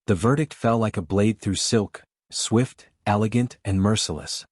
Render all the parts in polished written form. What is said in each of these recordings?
The verdict fell like a blade through silk, swift, elegant, and merciless.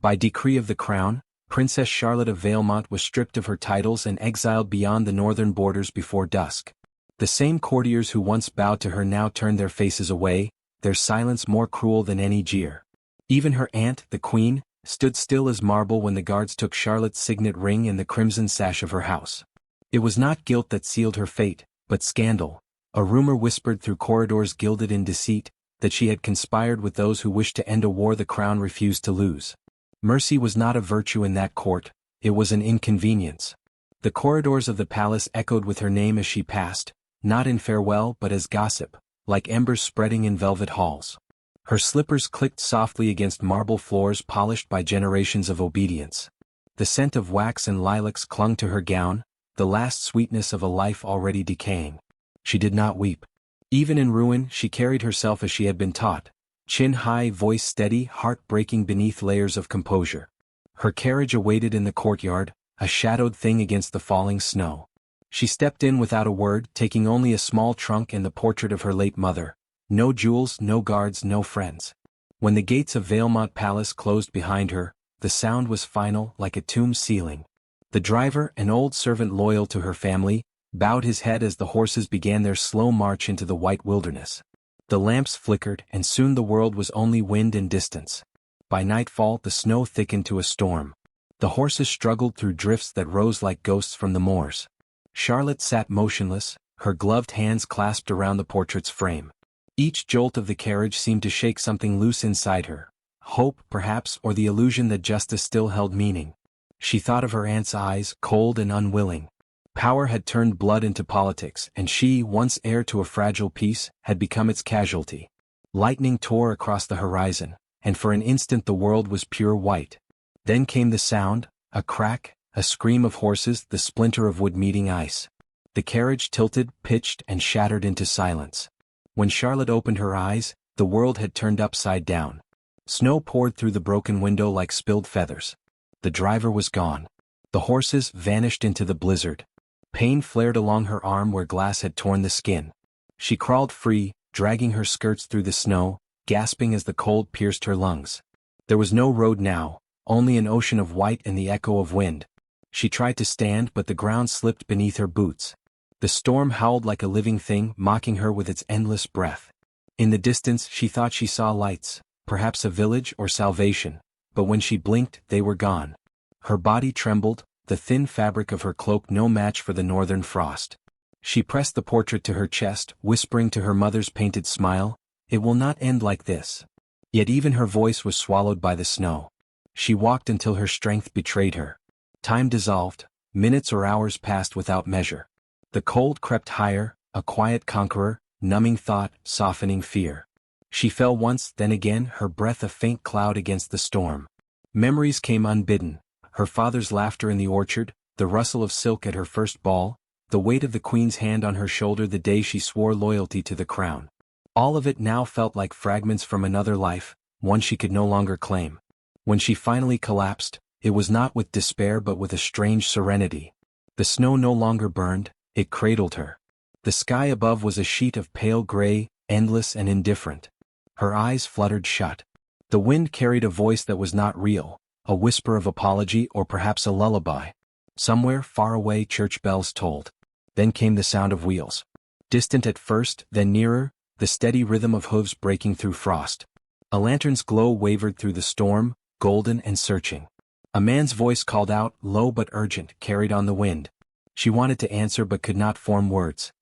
By decree of the crown, Princess Charlotte of Valemont was stripped of her titles and exiled beyond the northern borders before dusk. The same courtiers who once bowed to her now turned their faces away, their silence more cruel than any jeer. Even her aunt, the queen, stood still as marble when the guards took Charlotte's signet ring and the crimson sash of her house. It was not guilt that sealed her fate, but scandal. A rumor whispered through corridors gilded in deceit, that she had conspired with those who wished to end a war the crown refused to lose. Mercy was not a virtue in that court, it was an inconvenience. The corridors of the palace echoed with her name as she passed, not in farewell but as gossip, like embers spreading in velvet halls. Her slippers clicked softly against marble floors polished by generations of obedience. The scent of wax and lilacs clung to her gown, the last sweetness of a life already decaying. She did not weep. Even in ruin she carried herself as she had been taught, chin high, voice steady, heart breaking beneath layers of composure. Her carriage awaited in the courtyard, a shadowed thing against the falling snow. She stepped in without a word, taking only a small trunk and the portrait of her late mother. No jewels, no guards, no friends. When the gates of Valemont Palace closed behind her, the sound was final, like a tomb ceiling. The driver, an old servant loyal to her family, bowed his head as the horses began their slow march into the white wilderness. The lamps flickered, and soon the world was only wind and distance. By nightfall the snow thickened to a storm. The horses struggled through drifts that rose like ghosts from the moors. Charlotte sat motionless, her gloved hands clasped around the portrait's frame. Each jolt of the carriage seemed to shake something loose inside her. Hope, perhaps, or the illusion that justice still held meaning. She thought of her aunt's eyes, cold and unwilling. Power had turned blood into politics, and she, once heir to a fragile peace, had become its casualty. Lightning tore across the horizon, and for an instant the world was pure white. Then came the sound, a crack, a scream of horses, the splinter of wood meeting ice. The carriage tilted, pitched, and shattered into silence. When Charlotte opened her eyes, the world had turned upside down. Snow poured through the broken window like spilled feathers. The driver was gone. The horses vanished into the blizzard. Pain flared along her arm where glass had torn the skin. She crawled free, dragging her skirts through the snow, gasping as the cold pierced her lungs. There was no road now, only an ocean of white and the echo of wind. She tried to stand, but the ground slipped beneath her boots. The storm howled like a living thing, mocking her with its endless breath. In the distance she thought she saw lights, perhaps a village or salvation, but when she blinked they were gone. Her body trembled, the thin fabric of her cloak no match for the northern frost. She pressed the portrait to her chest, whispering to her mother's painted smile, "It will not end like this." Yet even her voice was swallowed by the snow. She walked until her strength betrayed her. Time dissolved, minutes or hours passed without measure. The cold crept higher, a quiet conqueror, numbing thought, softening fear. She fell once, then again, her breath a faint cloud against the storm. Memories came unbidden, her father's laughter in the orchard, the rustle of silk at her first ball, the weight of the queen's hand on her shoulder the day she swore loyalty to the crown. All of it now felt like fragments from another life, one she could no longer claim. When she finally collapsed, it was not with despair but with a strange serenity. The snow no longer burned, it cradled her. The sky above was a sheet of pale gray, endless and indifferent. Her eyes fluttered shut. The wind carried a voice that was not real, a whisper of apology or perhaps a lullaby. Somewhere far away church bells tolled. Then came the sound of wheels. Distant at first, then nearer, the steady rhythm of hooves breaking through frost. A lantern's glow wavered through the storm, golden and searching. A man's voice called out, low but urgent, carried on the wind. She wanted to answer but could not form words.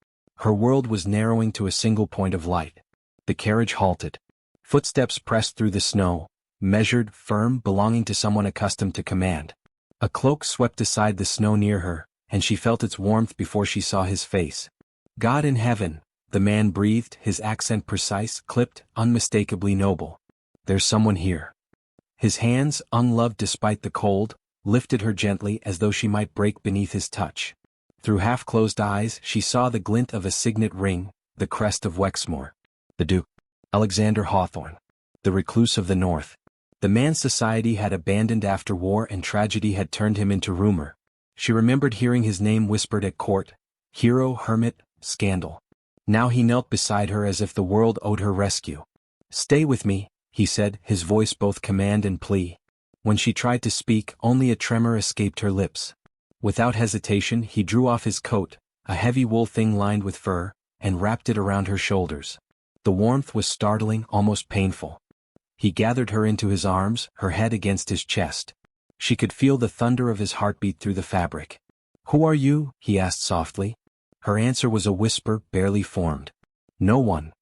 Her world was narrowing to a single point of light. The carriage halted. Footsteps pressed through the snow, measured, firm, belonging to someone accustomed to command. A cloak swept aside the snow near her, and she felt its warmth before she saw his face. "God in heaven," the man breathed, his accent precise, clipped, unmistakably noble. "There's someone here." His hands, unloved despite the cold, lifted her gently as though she might break beneath his touch. Through half-closed eyes she saw the glint of a signet ring, the crest of Wexmoor. The Duke. Alexander Hawthorne. The recluse of the North. The man's society had abandoned after war and tragedy had turned him into rumor. She remembered hearing his name whispered at court. Hero, hermit, scandal. Now he knelt beside her as if the world owed her rescue. "Stay with me," he said, his voice both command and plea. When she tried to speak, only a tremor escaped her lips. Without hesitation he drew off his coat, a heavy wool thing lined with fur, and wrapped it around her shoulders. The warmth was startling, almost painful. He gathered her into his arms, her head against his chest. She could feel the thunder of his heartbeat through the fabric. "Who are you?" he asked softly. Her answer was a whisper barely formed. "No one."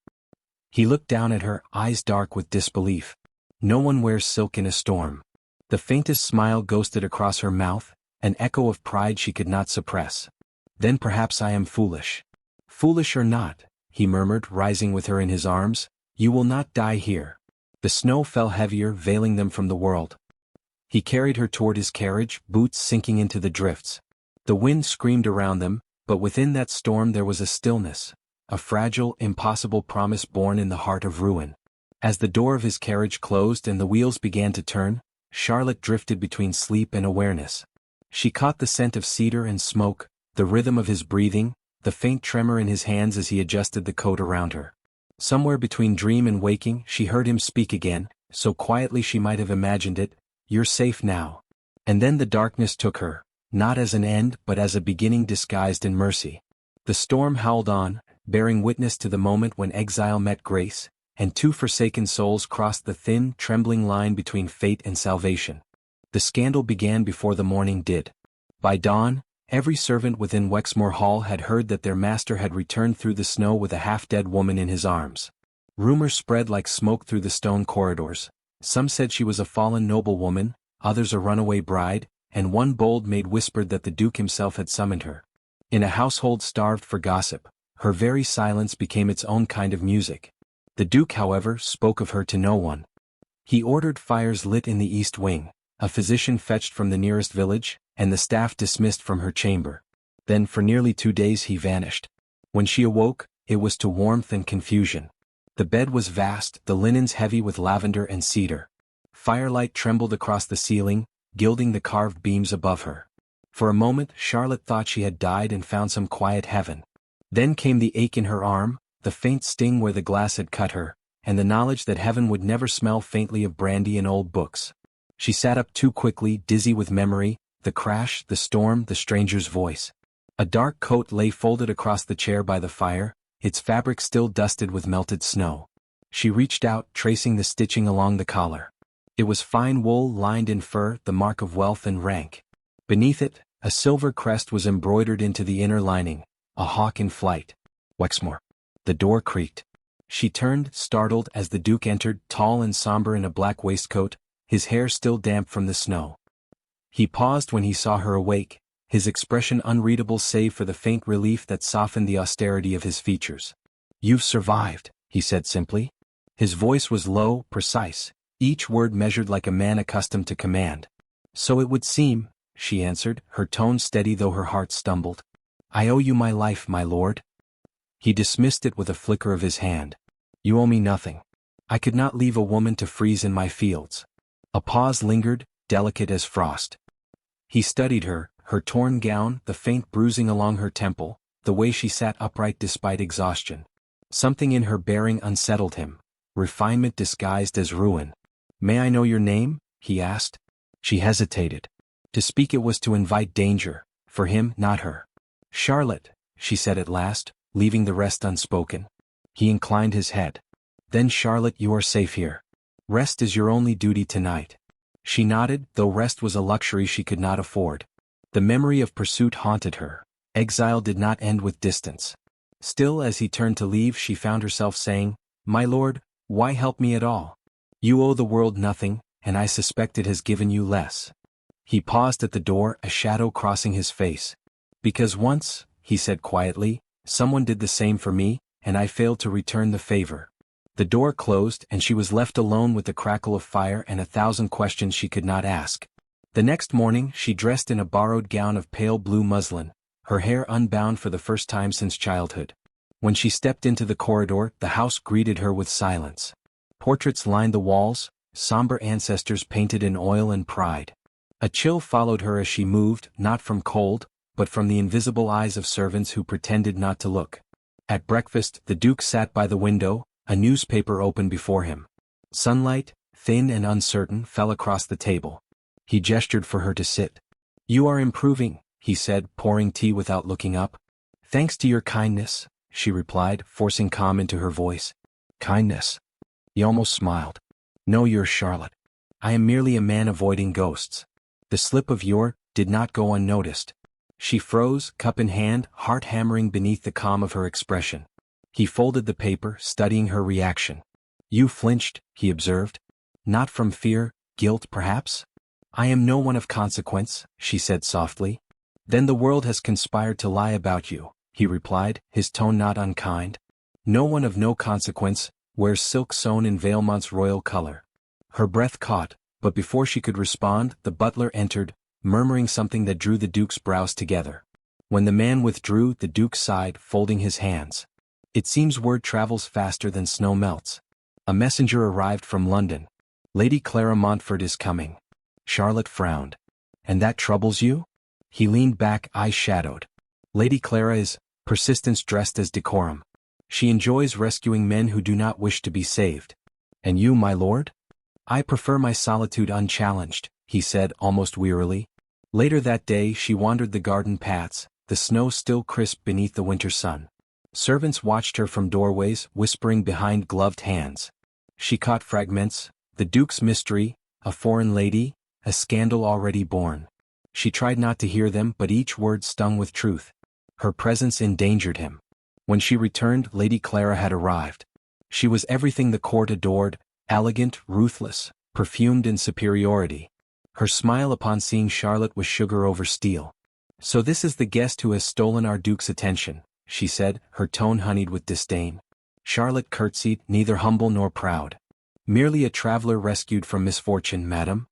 He looked down at her, eyes dark with disbelief. "No one wears silk in a storm." The faintest smile ghosted across her mouth, an echo of pride she could not suppress. "Then perhaps I am foolish." "Foolish or not," he murmured, rising with her in his arms, "you will not die here." The snow fell heavier, veiling them from the world. He carried her toward his carriage, boots sinking into the drifts. The wind screamed around them, but within that storm there was a stillness, a fragile, impossible promise born in the heart of ruin. As the door of his carriage closed and the wheels began to turn, Charlotte drifted between sleep and awareness. She caught the scent of cedar and smoke, the rhythm of his breathing, the faint tremor in his hands as he adjusted the coat around her. Somewhere between dream and waking she heard him speak again, so quietly she might have imagined it, "You're safe now." And then the darkness took her, not as an end but as a beginning disguised in mercy. The storm howled on, bearing witness to the moment when exile met grace, and two forsaken souls crossed the thin, trembling line between fate and salvation. The scandal began before the morning did. By dawn, every servant within Wexmore Hall had heard that their master had returned through the snow with a half-dead woman in his arms. Rumors spread like smoke through the stone corridors. Some said she was a fallen noblewoman, others a runaway bride, and one bold maid whispered that the Duke himself had summoned her. In a household starved for gossip, her very silence became its own kind of music. The Duke, however, spoke of her to no one. He ordered fires lit in the east wing, a physician fetched from the nearest village, and the staff dismissed from her chamber. Then for nearly 2 days he vanished. When she awoke, it was to warmth and confusion. The bed was vast, the linens heavy with lavender and cedar. Firelight trembled across the ceiling, gilding the carved beams above her. For a moment Charlotte thought she had died and found some quiet heaven. Then came the ache in her arm, the faint sting where the glass had cut her, and the knowledge that heaven would never smell faintly of brandy and old books. She sat up too quickly, dizzy with memory, the crash, the storm, the stranger's voice. A dark coat lay folded across the chair by the fire, its fabric still dusted with melted snow. She reached out, tracing the stitching along the collar. It was fine wool lined in fur, the mark of wealth and rank. Beneath it, a silver crest was embroidered into the inner lining, a hawk in flight. Wexmore. The door creaked. She turned, startled, as the Duke entered, tall and somber in a black waistcoat, his hair still damp from the snow. He paused when he saw her awake, his expression unreadable save for the faint relief that softened the austerity of his features. "You've survived," he said simply. His voice was low, precise, each word measured like a man accustomed to command. "So it would seem," she answered, her tone steady though her heart stumbled. "I owe you my life, my lord." He dismissed it with a flicker of his hand. "You owe me nothing. I could not leave a woman to freeze in my fields." A pause lingered, delicate as frost. He studied her, her torn gown, the faint bruising along her temple, the way she sat upright despite exhaustion. Something in her bearing unsettled him, refinement disguised as ruin. "May I know your name?" he asked. She hesitated. To speak it was to invite danger, for him, not her. "Charlotte," she said at last, leaving the rest unspoken. He inclined his head. "Then Charlotte, you are safe here. Rest is your only duty tonight." She nodded, though rest was a luxury she could not afford. The memory of pursuit haunted her. Exile did not end with distance. Still, as he turned to leave, she found herself saying, "My lord, why help me at all? You owe the world nothing, and I suspect it has given you less." He paused at the door, a shadow crossing his face. "Because once," he said quietly, "someone did the same for me, and I failed to return the favor." The door closed and she was left alone with the crackle of fire and 1,000 questions she could not ask. The next morning she dressed in a borrowed gown of pale blue muslin, her hair unbound for the first time since childhood. When she stepped into the corridor, the house greeted her with silence. Portraits lined the walls, somber ancestors painted in oil and pride. A chill followed her as she moved, not from cold, but from the invisible eyes of servants who pretended not to look. At breakfast, the Duke sat by the window, a newspaper open before him. Sunlight, thin and uncertain, fell across the table. He gestured for her to sit. "You are improving," he said, pouring tea without looking up. "Thanks to your kindness," she replied, forcing calm into her voice. "Kindness?" He almost smiled. "No, you're Charlotte. I am merely a man avoiding ghosts. The slip of your did not go unnoticed." She froze, cup in hand, heart hammering beneath the calm of her expression. He folded the paper, studying her reaction. "You flinched," he observed. "Not from fear, guilt perhaps?" "I am no one of consequence," she said softly. "Then the world has conspired to lie about you," he replied, his tone not unkind. "No one of no consequence wears silk sewn in Vailmont's royal color." Her breath caught, but before she could respond, the butler entered, murmuring something that drew the Duke's brows together. When the man withdrew, the Duke sighed, folding his hands. "It seems word travels faster than snow melts. A messenger arrived from London. Lady Clara Montfort is coming." Charlotte frowned. "And that troubles you?" He leaned back, eyes shadowed. "Lady Clara is persistence dressed as decorum. She enjoys rescuing men who do not wish to be saved." "And you, my lord?" "I prefer my solitude unchallenged," he said almost wearily. Later that day she wandered the garden paths, the snow still crisp beneath the winter sun. Servants watched her from doorways, whispering behind gloved hands. She caught fragments: the Duke's mystery, a foreign lady, a scandal already born. She tried not to hear them, but each word stung with truth. Her presence endangered him. When she returned, Lady Clara had arrived. She was everything the court adored: elegant, ruthless, perfumed in superiority. Her smile upon seeing Charlotte was sugar over steel. "So this is the guest who has stolen our Duke's attention," she said, her tone honeyed with disdain. Charlotte curtsied, neither humble nor proud. "Merely a traveler rescued from misfortune, madam."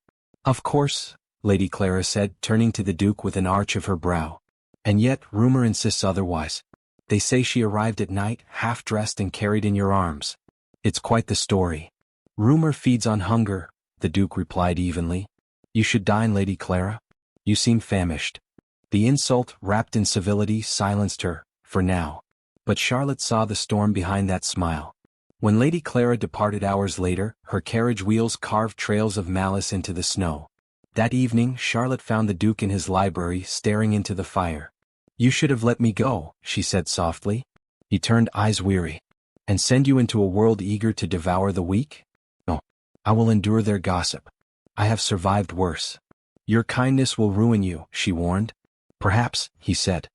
"Of course," Lady Clara said, turning to the Duke with an arch of her brow. "And yet, rumor insists otherwise. They say she arrived at night, half-dressed and carried in your arms." "It's quite the story." "Rumor feeds on hunger," the Duke replied evenly. "You should dine, Lady Clara. You seem famished." The insult, wrapped in civility, silenced her, for now. But Charlotte saw the storm behind that smile. When Lady Clara departed hours later, her carriage wheels carved trails of malice into the snow. That evening, Charlotte found the Duke in his library, staring into the fire. "You should have let me go," she said softly. He turned, eyes weary. "And send you into a world eager to devour the weak? No. I will endure their gossip. I have survived worse." "Your kindness will ruin you," she warned. "Perhaps," he said.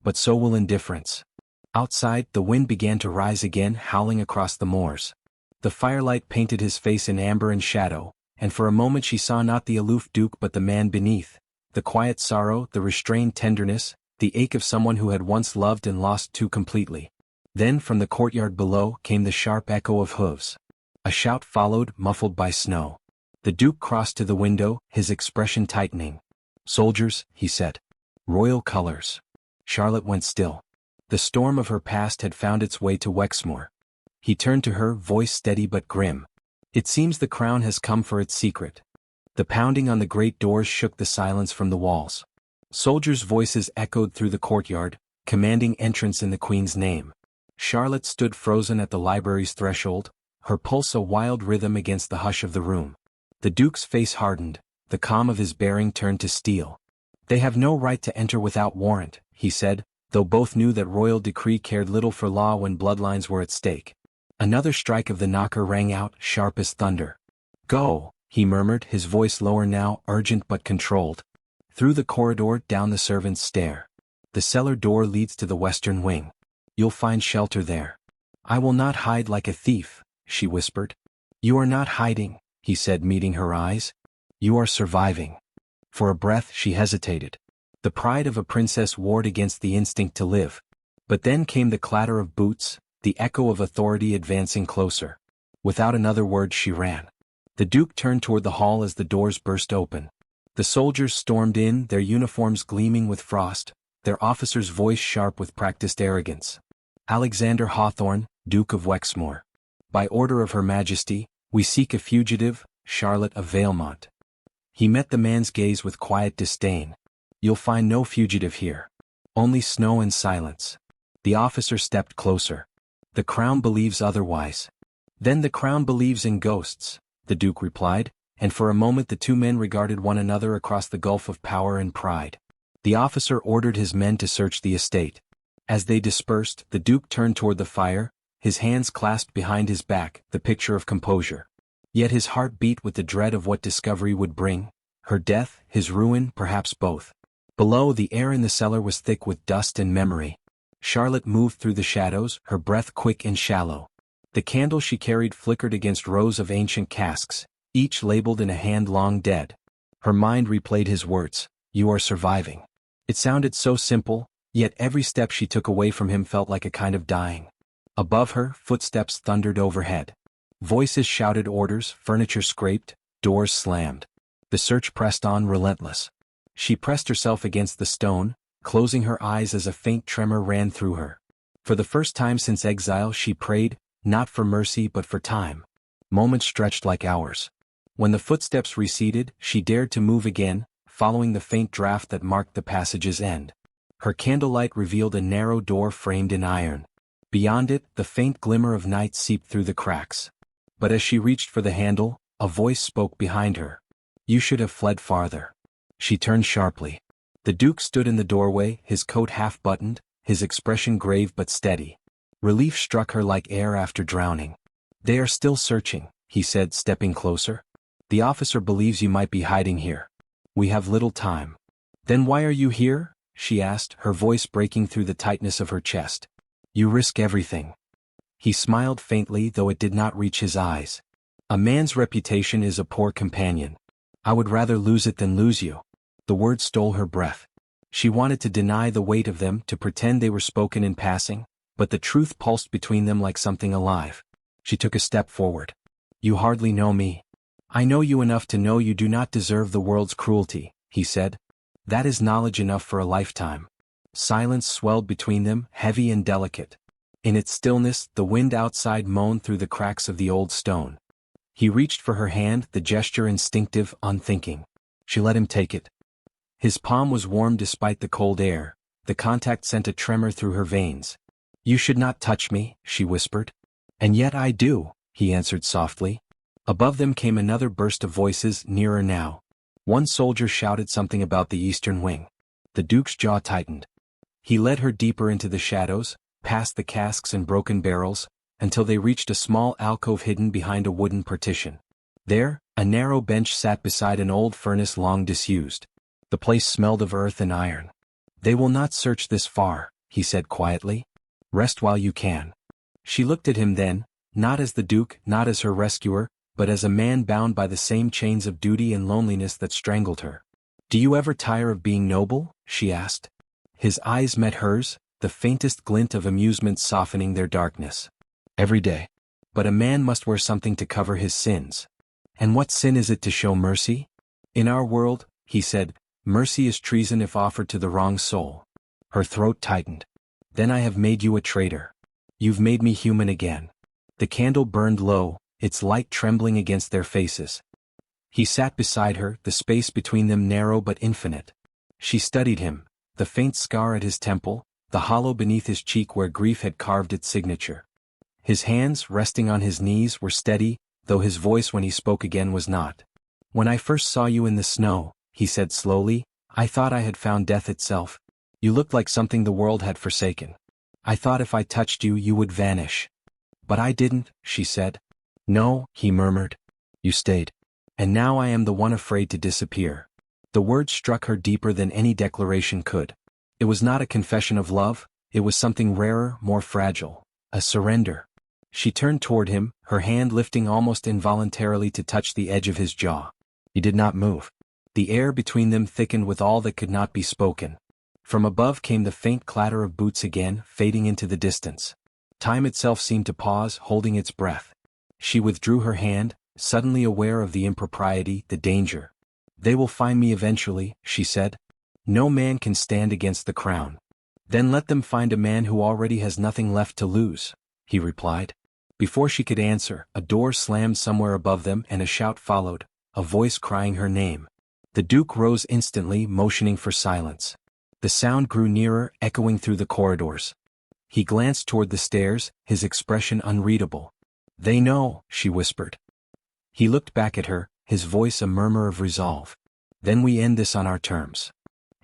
"But so will indifference." Outside, the wind began to rise again, howling across the moors. The firelight painted his face in amber and shadow, and for a moment she saw not the aloof Duke but the man beneath, the quiet sorrow, the restrained tenderness, the ache of someone who had once loved and lost too completely. Then from the courtyard below came the sharp echo of hooves. A shout followed, muffled by snow. The Duke crossed to the window, his expression tightening. "Soldiers," he said. "Royal colors." Charlotte went still. The storm of her past had found its way to Wexmoor. He turned to her, voice steady but grim. "It seems the crown has come for its secret." The pounding on the great doors shook the silence from the walls. Soldiers' voices echoed through the courtyard, commanding entrance in the Queen's name. Charlotte stood frozen at the library's threshold, her pulse a wild rhythm against the hush of the room. The Duke's face hardened, the calm of his bearing turned to steel. "They have no right to enter without warrant," he said, though both knew that royal decree cared little for law when bloodlines were at stake. Another strike of the knocker rang out, sharp as thunder. "Go," he murmured, his voice lower now, urgent but controlled. Through the corridor, down the servants' stair. "The cellar door leads to the western wing. You'll find shelter there." "I will not hide like a thief," she whispered. "You are not hiding," he said, meeting her eyes. "You are surviving." For a breath she hesitated. The pride of a princess warred against the instinct to live. But then came the clatter of boots, the echo of authority advancing closer. Without another word she ran. The Duke turned toward the hall as the doors burst open. The soldiers stormed in, their uniforms gleaming with frost, their officer's voice sharp with practiced arrogance. "Alexander Hawthorne, Duke of Wexmoor. By order of Her Majesty, we seek a fugitive, Charlotte of Vailmont." He met the man's gaze with quiet disdain. "You'll find no fugitive here. Only snow and silence." The officer stepped closer. The Crown believes otherwise. Then the Crown believes in ghosts, the Duke replied, and for a moment the two men regarded one another across the gulf of power and pride. The officer ordered his men to search the estate. As they dispersed, the Duke turned toward the fire, his hands clasped behind his back, the picture of composure. Yet his heart beat with the dread of what discovery would bring, her death, his ruin, perhaps both. Below, the air in the cellar was thick with dust and memory. Charlotte moved through the shadows, her breath quick and shallow. The candle she carried flickered against rows of ancient casks, each labeled in a hand long dead. Her mind replayed his words, "You are surviving." It sounded so simple, yet every step she took away from him felt like a kind of dying. Above her, footsteps thundered overhead. Voices shouted orders, furniture scraped, doors slammed. The search pressed on relentless. She pressed herself against the stone, closing her eyes as a faint tremor ran through her. For the first time since exile she prayed, not for mercy but for time. Moments stretched like hours. When the footsteps receded, she dared to move again, following the faint draft that marked the passage's end. Her candlelight revealed a narrow door framed in iron. Beyond it, the faint glimmer of night seeped through the cracks. But as she reached for the handle, a voice spoke behind her. "You should have fled farther." She turned sharply. The Duke stood in the doorway, his coat half-buttoned, his expression grave but steady. Relief struck her like air after drowning. "They are still searching," he said, stepping closer. "The officer believes you might be hiding here. We have little time." "Then why are you here?" she asked, her voice breaking through the tightness of her chest. "You risk everything." He smiled faintly, though it did not reach his eyes. "A man's reputation is a poor companion. I would rather lose it than lose you." The words stole her breath. She wanted to deny the weight of them, to pretend they were spoken in passing, but the truth pulsed between them like something alive. She took a step forward. "You hardly know me." "I know you enough to know you do not deserve the world's cruelty," he said. "That is knowledge enough for a lifetime." Silence swelled between them, heavy and delicate. In its stillness, the wind outside moaned through the cracks of the old stone. He reached for her hand, the gesture instinctive, unthinking. She let him take it. His palm was warm despite the cold air. The contact sent a tremor through her veins. "You should not touch me," she whispered. "And yet I do," he answered softly. Above them came another burst of voices, nearer now. One soldier shouted something about the eastern wing. The Duke's jaw tightened. He led her deeper into the shadows, past the casks and broken barrels, until they reached a small alcove hidden behind a wooden partition. There, a narrow bench sat beside an old furnace long disused. The place smelled of earth and iron. "They will not search this far," he said quietly. "Rest while you can." She looked at him then, not as the Duke, not as her rescuer, but as a man bound by the same chains of duty and loneliness that strangled her. "Do you ever tire of being noble?" she asked. His eyes met hers, the faintest glint of amusement softening their darkness. "Every day. But a man must wear something to cover his sins." "And what sin is it to show mercy?" "In our world," he said, "mercy is treason if offered to the wrong soul." Her throat tightened. "Then I have made you a traitor. You've made me human again." The candle burned low, its light trembling against their faces. He sat beside her, the space between them narrow but infinite. She studied him, the faint scar at his temple, the hollow beneath his cheek where grief had carved its signature. His hands, resting on his knees, were steady, though his voice when he spoke again was not. "When I first saw you in the snow," he said slowly, "I thought I had found death itself. You looked like something the world had forsaken. I thought if I touched you, you would vanish." "But I didn't," she said. "No," he murmured. "You stayed. And now I am the one afraid to disappear." The words struck her deeper than any declaration could. It was not a confession of love, it was something rarer, more fragile, a surrender. She turned toward him, her hand lifting almost involuntarily to touch the edge of his jaw. He did not move. The air between them thickened with all that could not be spoken. From above came the faint clatter of boots again, fading into the distance. Time itself seemed to pause, holding its breath. She withdrew her hand, suddenly aware of the impropriety, the danger. "They will find me eventually," she said. "No man can stand against the crown." "Then let them find a man who already has nothing left to lose," he replied. Before she could answer, a door slammed somewhere above them and a shout followed, a voice crying her name. The Duke rose instantly, motioning for silence. The sound grew nearer, echoing through the corridors. He glanced toward the stairs, his expression unreadable. "They know," she whispered. He looked back at her, his voice a murmur of resolve. "Then we end this on our terms."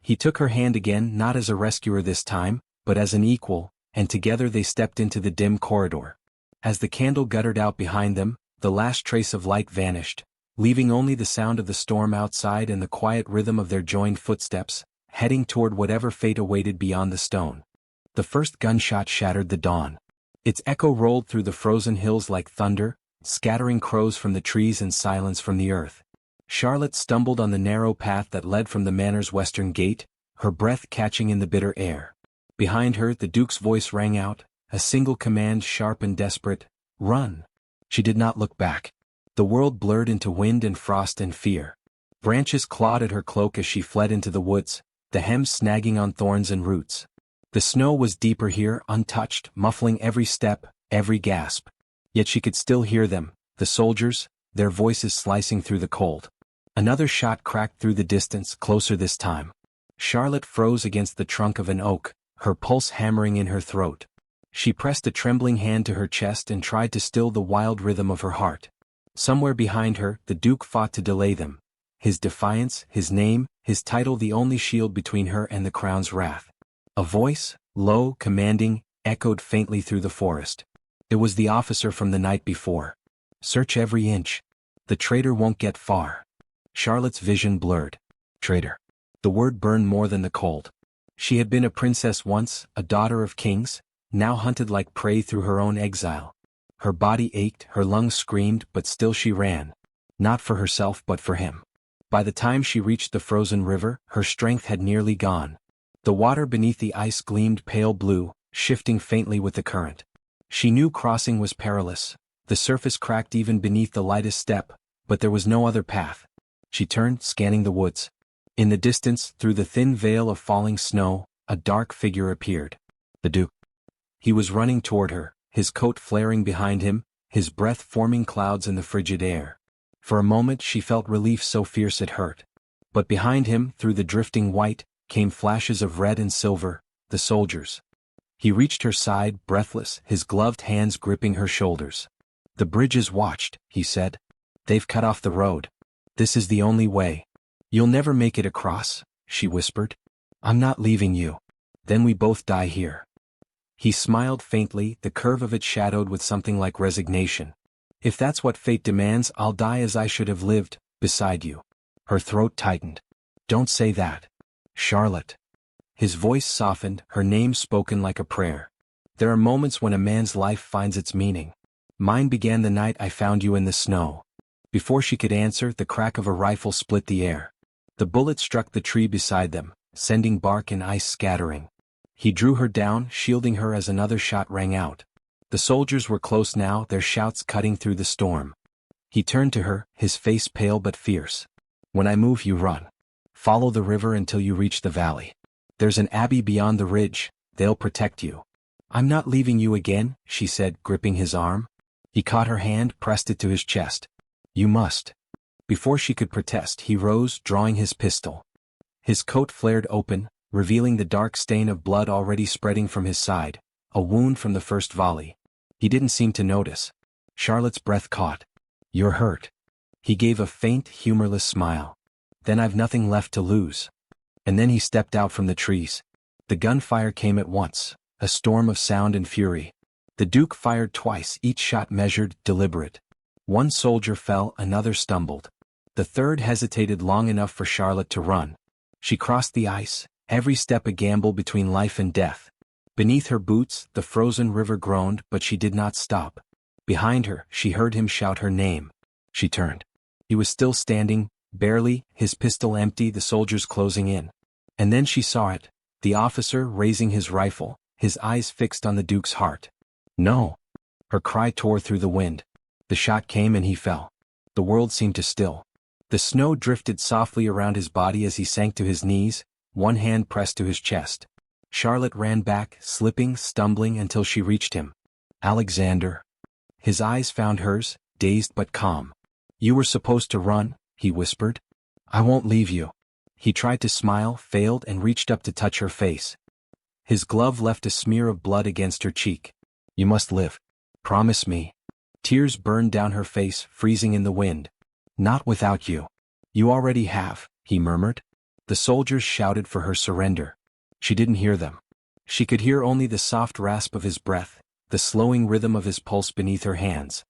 He took her hand again, not as a rescuer this time, but as an equal, and together they stepped into the dim corridor. As the candle guttered out behind them, the last trace of light vanished, leaving only the sound of the storm outside and the quiet rhythm of their joined footsteps, heading toward whatever fate awaited beyond the stone. The first gunshot shattered the dawn. Its echo rolled through the frozen hills like thunder, scattering crows from the trees and silence from the earth. Charlotte stumbled on the narrow path that led from the manor's western gate, her breath catching in the bitter air. Behind her the Duke's voice rang out, a single command sharp and desperate: "Run!" She did not look back. The world blurred into wind and frost and fear. Branches clawed at her cloak as she fled into the woods, the hem snagging on thorns and roots. The snow was deeper here, untouched, muffling every step, every gasp. Yet she could still hear them, the soldiers, their voices slicing through the cold. Another shot cracked through the distance, closer this time. Charlotte froze against the trunk of an oak, her pulse hammering in her throat. She pressed a trembling hand to her chest and tried to still the wild rhythm of her heart. Somewhere behind her, the Duke fought to delay them. His defiance, his name, his title the only shield between her and the crown's wrath. A voice, low, commanding, echoed faintly through the forest. It was the officer from the night before. "Search every inch. The traitor won't get far." Charlotte's vision blurred. Traitor. The word burned more than the cold. She had been a princess once, a daughter of kings, now hunted like prey through her own exile. Her body ached, her lungs screamed, but still she ran. Not for herself but for him. By the time she reached the frozen river, her strength had nearly gone. The water beneath the ice gleamed pale blue, shifting faintly with the current. She knew crossing was perilous. The surface cracked even beneath the lightest step, but there was no other path. She turned, scanning the woods. In the distance, through the thin veil of falling snow, a dark figure appeared. The Duke. He was running toward her, his coat flaring behind him, his breath forming clouds in the frigid air. For a moment she felt relief so fierce it hurt. But behind him, through the drifting white, came flashes of red and silver, the soldiers. He reached her side, breathless, his gloved hands gripping her shoulders. "The bridge is watched," he said. "They've cut off the road. This is the only way." "You'll never make it across," she whispered. "I'm not leaving you. Then we both die here." He smiled faintly, the curve of it shadowed with something like resignation. "If that's what fate demands, I'll die as I should have lived, beside you." Her throat tightened. "Don't say that. Charlotte." His voice softened, her name spoken like a prayer. "There are moments when a man's life finds its meaning. Mine began the night I found you in the snow." Before she could answer, the crack of a rifle split the air. The bullet struck the tree beside them, sending bark and ice scattering. He drew her down, shielding her as another shot rang out. The soldiers were close now, their shouts cutting through the storm. He turned to her, his face pale but fierce. "When I move, you run. Follow the river until you reach the valley. There's an abbey beyond the ridge, they'll protect you." "I'm not leaving you again," she said, gripping his arm. He caught her hand, pressed it to his chest. "You must." Before she could protest, he rose, drawing his pistol. His coat flared open, revealing the dark stain of blood already spreading from his side, a wound from the first volley. He didn't seem to notice. Charlotte's breath caught. "You're hurt." He gave a faint, humorless smile. "Then I've nothing left to lose." And then he stepped out from the trees. The gunfire came at once, a storm of sound and fury. The Duke fired twice, each shot measured, deliberate. One soldier fell, another stumbled. The third hesitated long enough for Charlotte to run. She crossed the ice, every step a gamble between life and death. Beneath her boots, the frozen river groaned, but she did not stop. Behind her, she heard him shout her name. She turned. He was still standing, barely, his pistol empty, the soldiers closing in. And then she saw it, the officer raising his rifle, his eyes fixed on the Duke's heart. "No!" Her cry tore through the wind. The shot came and he fell. The world seemed to still. The snow drifted softly around his body as he sank to his knees, one hand pressed to his chest. Charlotte ran back, slipping, stumbling until she reached him. "Alexander." His eyes found hers, dazed but calm. "You were supposed to run," he whispered. "I won't leave you." He tried to smile, failed, and reached up to touch her face. His glove left a smear of blood against her cheek. You must live. Promise me. Tears burned down her face, freezing in the wind. Not without you. You already have, he murmured. The soldiers shouted for her surrender. She didn't hear them. She could hear only the soft rasp of his breath, the slowing rhythm of his pulse beneath her hands.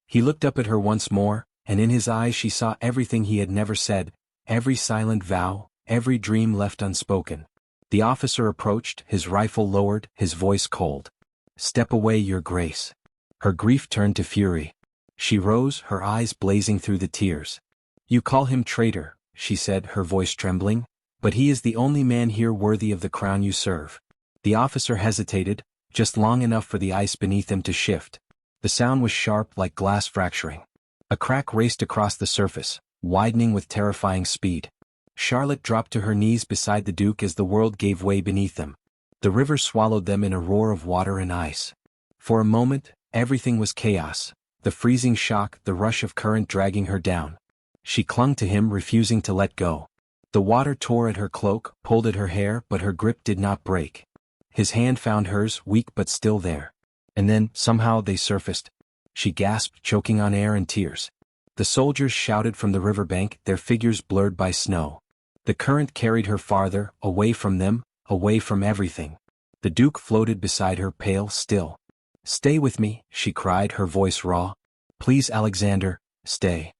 He looked up at her once more, and in his eyes she saw everything he had never said, every silent vow, every dream left unspoken. The officer approached, his rifle lowered, his voice cold. Step away, Your Grace. Her grief turned to fury. She rose, her eyes blazing through the tears. You call him traitor, she said, her voice trembling, but he is the only man here worthy of the crown you serve. The officer hesitated, just long enough for the ice beneath him to shift. The sound was sharp like glass fracturing. A crack raced across the surface, widening with terrifying speed. Charlotte dropped to her knees beside the Duke as the world gave way beneath them. The river swallowed them in a roar of water and ice. For a moment, everything was chaos, the freezing shock, the rush of current dragging her down. She clung to him, refusing to let go. The water tore at her cloak, pulled at her hair, but her grip did not break. His hand found hers, weak but still there. And then, somehow, they surfaced. She gasped, choking on air and tears. The soldiers shouted from the riverbank, their figures blurred by snow. The current carried her farther, away from them, away from everything. The Duke floated beside her, pale, still. Stay with me, she cried, her voice raw. Please, Alexander, stay.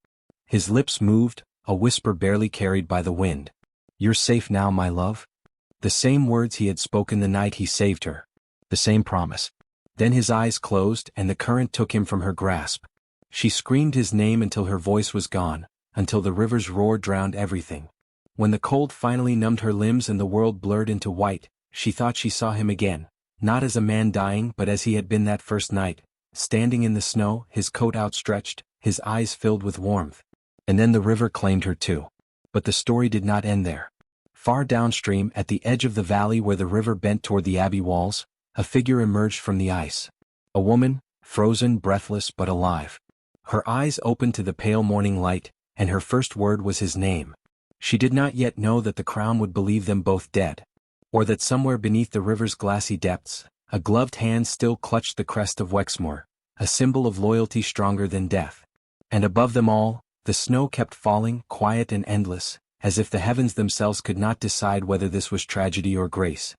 His lips moved, a whisper barely carried by the wind. You're safe now, my love? The same words he had spoken the night he saved her. The same promise. Then his eyes closed and the current took him from her grasp. She screamed his name until her voice was gone, until the river's roar drowned everything. When the cold finally numbed her limbs and the world blurred into white, she thought she saw him again, not as a man dying but as he had been that first night, standing in the snow, his coat outstretched, his eyes filled with warmth. And then the river claimed her too. But the story did not end there. Far downstream, at the edge of the valley where the river bent toward the abbey walls, a figure emerged from the ice. A woman, frozen, breathless but alive. Her eyes opened to the pale morning light, and her first word was his name. She did not yet know that the crown would believe them both dead. Or that somewhere beneath the river's glassy depths, a gloved hand still clutched the crest of Wexmoor, a symbol of loyalty stronger than death. And above them all, the snow kept falling, quiet and endless, as if the heavens themselves could not decide whether this was tragedy or grace.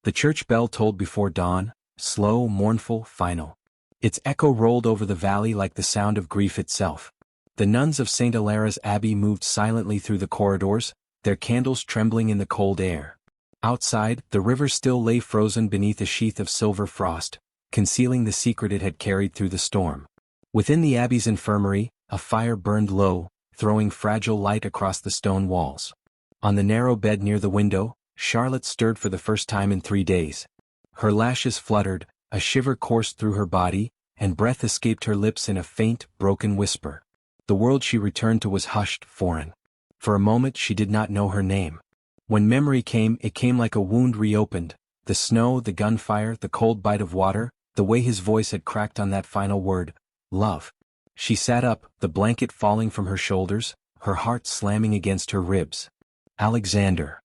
The church bell tolled before dawn, slow, mournful, final. Its echo rolled over the valley like the sound of grief itself. The nuns of St. Hilara's Abbey moved silently through the corridors, their candles trembling in the cold air. Outside, the river still lay frozen beneath a sheath of silver frost, concealing the secret it had carried through the storm. Within the abbey's infirmary, a fire burned low, throwing fragile light across the stone walls. On the narrow bed near the window, Charlotte stirred for the first time in 3 days. Her lashes fluttered, a shiver coursed through her body, and breath escaped her lips in a faint, broken whisper. The world she returned to was hushed, foreign. For a moment she did not know her name. When memory came, it came like a wound reopened, the snow, the gunfire, the cold bite of water, the way his voice had cracked on that final word, love. She sat up, the blanket falling from her shoulders, her heart slamming against her ribs. Alexander.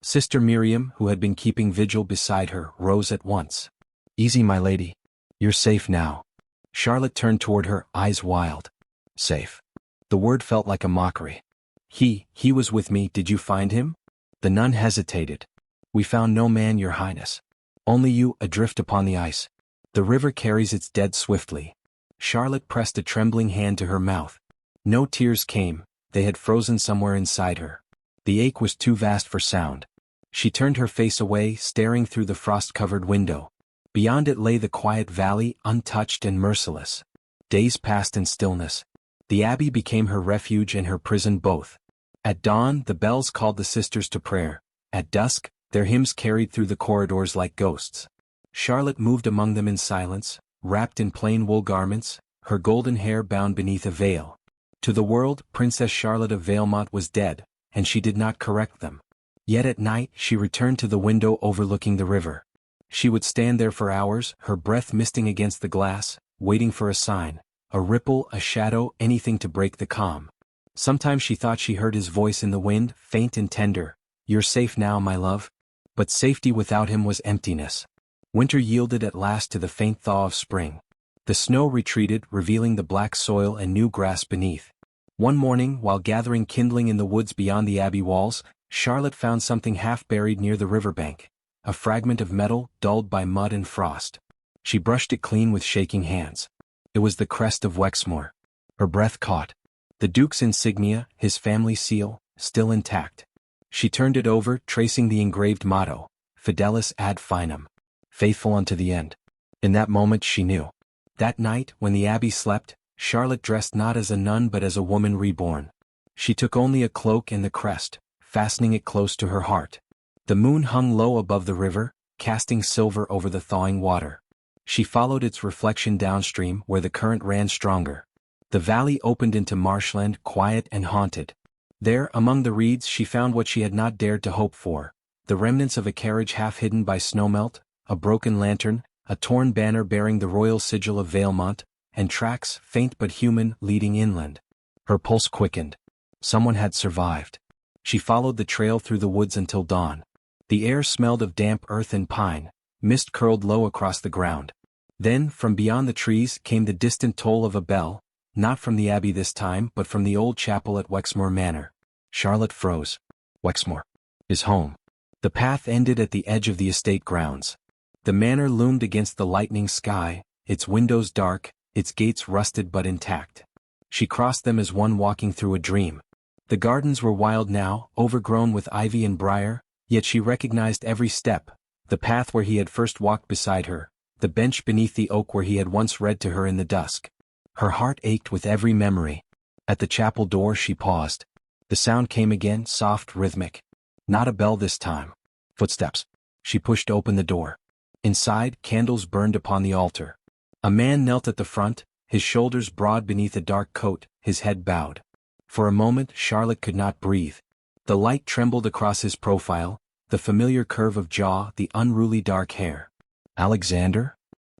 Sister Miriam, who had been keeping vigil beside her, rose at once. Easy, my lady. You're safe now. Charlotte turned toward her, eyes wild. Safe. The word felt like a mockery. He was with me, did you find him? The nun hesitated. We found no man, your highness. Only you, adrift upon the ice. The river carries its dead swiftly. Charlotte pressed a trembling hand to her mouth. No tears came, they had frozen somewhere inside her. The ache was too vast for sound. She turned her face away, staring through the frost-covered window. Beyond it lay the quiet valley, untouched and merciless. Days passed in stillness. The abbey became her refuge and her prison both. At dawn, the bells called the sisters to prayer. At dusk, their hymns carried through the corridors like ghosts. Charlotte moved among them in silence, wrapped in plain wool garments, her golden hair bound beneath a veil. To the world, Princess Charlotte of Valemont was dead, and she did not correct them. Yet at night, she returned to the window overlooking the river. She would stand there for hours, her breath misting against the glass, waiting for a sign, a ripple, a shadow, anything to break the calm. Sometimes she thought she heard his voice in the wind, faint and tender. You're safe now, my love. But safety without him was emptiness. Winter yielded at last to the faint thaw of spring. The snow retreated, revealing the black soil and new grass beneath. One morning, while gathering kindling in the woods beyond the abbey walls, Charlotte found something half buried near the riverbank, a fragment of metal dulled by mud and frost. She brushed it clean with shaking hands. It was the crest of Wexmoor. Her breath caught. The Duke's insignia, his family seal, still intact. She turned it over, tracing the engraved motto, Fidelis ad Finum, faithful unto the end. In that moment she knew. That night, when the abbey slept, Charlotte dressed not as a nun but as a woman reborn. She took only a cloak and the crest, fastening it close to her heart. The moon hung low above the river, casting silver over the thawing water. She followed its reflection downstream where the current ran stronger. The valley opened into marshland, quiet and haunted. There, among the reeds, she found what she had not dared to hope for: the remnants of a carriage half hidden by snowmelt, a broken lantern, a torn banner bearing the royal sigil of Valemont, and tracks, faint but human, leading inland. Her pulse quickened. Someone had survived. She followed the trail through the woods until dawn. The air smelled of damp earth and pine, mist curled low across the ground. Then, from beyond the trees, came the distant toll of a bell, not from the abbey this time but from the old chapel at Wexmoor Manor. Charlotte froze. Wexmoor. His home. The path ended at the edge of the estate grounds. The manor loomed against the lightening sky, its windows dark, its gates rusted but intact. She crossed them as one walking through a dream. The gardens were wild now, overgrown with ivy and briar, yet she recognized every step: the path where he had first walked beside her, the bench beneath the oak where he had once read to her in the dusk. Her heart ached with every memory. At the chapel door she paused. The sound came again, soft, rhythmic. Not a bell this time. Footsteps. She pushed open the door. Inside, candles burned upon the altar. A man knelt at the front, his shoulders broad beneath a dark coat, his head bowed. For a moment Charlotte could not breathe. The light trembled across his profile, the familiar curve of jaw, the unruly dark hair. Alexander?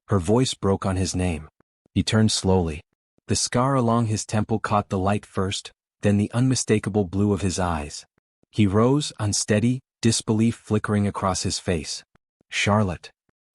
Her voice broke on his name. He turned slowly. The scar along his temple caught the light first, then the unmistakable blue of his eyes. He rose, unsteady, disbelief flickering across his face. Charlotte.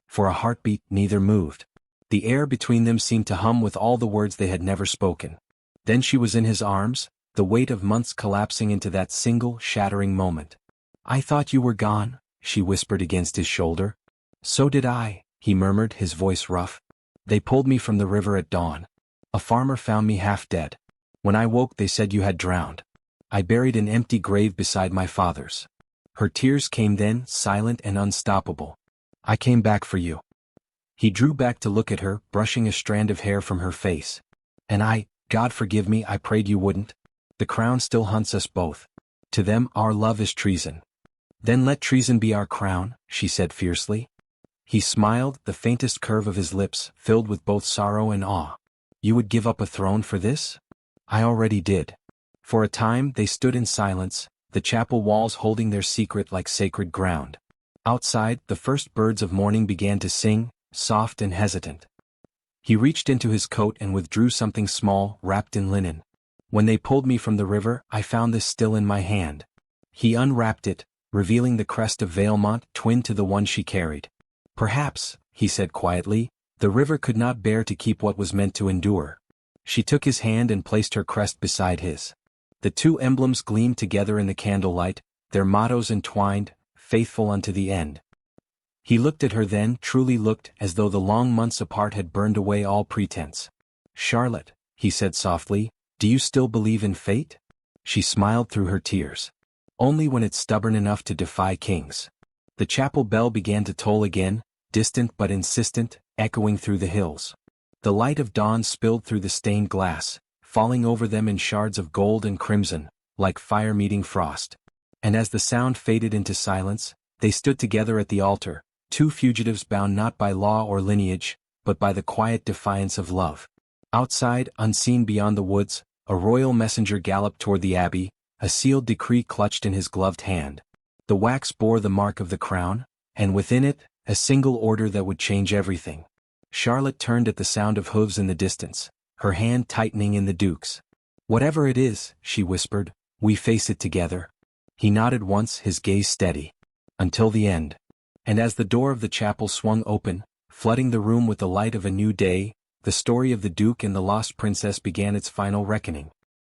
For a heartbeat, neither moved. The air between them seemed to hum with all the words they had never spoken. Then she was in his arms, the weight of months collapsing into that single, shattering moment. "I thought you were gone," she whispered against his shoulder. "So did I," he murmured, his voice rough. "They pulled me from the river at dawn. A farmer found me half dead. When I woke they said you had drowned. I buried an empty grave beside my father's." Her tears came then, silent and unstoppable. "I came back for you." He drew back to look at her, brushing a strand of hair from her face. "And God forgive me, I prayed you wouldn't. The crown still hunts us both. To them our love is treason." "Then let treason be our crown," she said fiercely. He smiled, the faintest curve of his lips filled with both sorrow and awe. "You would give up a throne for this?" "I already did." For a time they stood in silence, the chapel walls holding their secret like sacred ground. Outside, the first birds of morning began to sing, soft and hesitant. He reached into his coat and withdrew something small, wrapped in linen. "When they pulled me from the river, I found this still in my hand." He unwrapped it, revealing the crest of Valemont, twin to the one she carried. "Perhaps," he said quietly, "the river could not bear to keep what was meant to endure." She took his hand and placed her crest beside his. The two emblems gleamed together in the candlelight, their mottos entwined, faithful unto the end. He looked at her then, truly looked, as though the long months apart had burned away all pretense. "Charlotte," he said softly, "do you still believe in fate?" She smiled through her tears. "Only when it's stubborn enough to defy kings." The chapel bell began to toll again, distant but insistent, echoing through the hills. The light of dawn spilled through the stained glass, falling over them in shards of gold and crimson, like fire meeting frost. And as the sound faded into silence, they stood together at the altar, two fugitives bound not by law or lineage, but by the quiet defiance of love. Outside, unseen beyond the woods, a royal messenger galloped toward the abbey, a sealed decree clutched in his gloved hand. The wax bore the mark of the crown, and within it, a single order that would change everything. Charlotte turned at the sound of hooves in the distance, her hand tightening in the Duke's. "Whatever it is," she whispered, "we face it together." He nodded once, his gaze steady. until the end. And as the door of the chapel swung open, flooding the room with the light of a new day, the story of the Duke and the lost princess began its final reckoning.